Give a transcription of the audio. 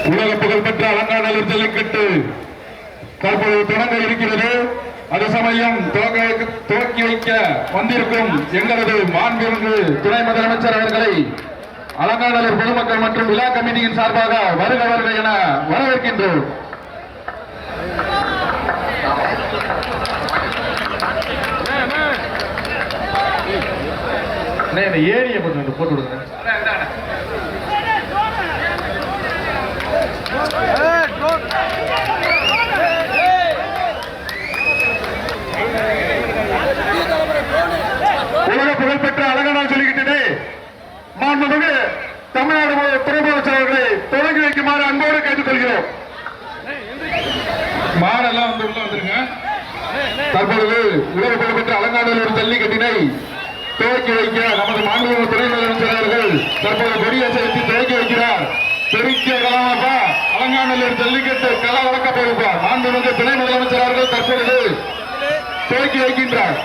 உலக புகழ்பெற்ற அலங்காநல்லூர் ஜல்லிக்கட்டு தற்போது தொடங்க இருக்கிறது. அதே சமயம் துவக்கி வைக்க வந்திருக்கும் எங்களது மாண்புமிகு துணை முதலமைச்சர் அவர்களை அலங்காநல்லூர் பொதுமக்கள் மற்றும் விழா கமிட்டியின் சார்பாக வருக வருக என வரவேற்கின்றோம். ஏரியை போட்டு விடுங்க. உலக புகழ்பெற்ற அலங்காநல்லூர் ஜல்லிக்கட்டினை மாண்புமிகு தமிழ்நாடு துணை முதலமைச்சர் அவர்களை தொடங்கி வைக்குமாறு அன்போடு கேட்டுக்கொள்கிறோம். மாடெல்லாம் வந்து உள்ள வந்துருங்க. தற்பொழுது உலக புகழ்பெற்ற அலங்காநல்லூர் ஜல்லிக்கட்டினை துவக்கி வைக்க நமது மாண்புமிகு துணை முதலமைச்சர் அவர்கள் தற்போது கொடியசைத்து துவக்கி வைக்கிறார். பெருக்கிய கலாப்பா அலங்காநல்லூர் ஜல்லிக்கட்டு கள வழக்க போயிருப்பார். மாண்புமிகு துணை முதலமைச்சர் அவர்கள் தற்பொழுது துவக்கி வைக்கின்றார்.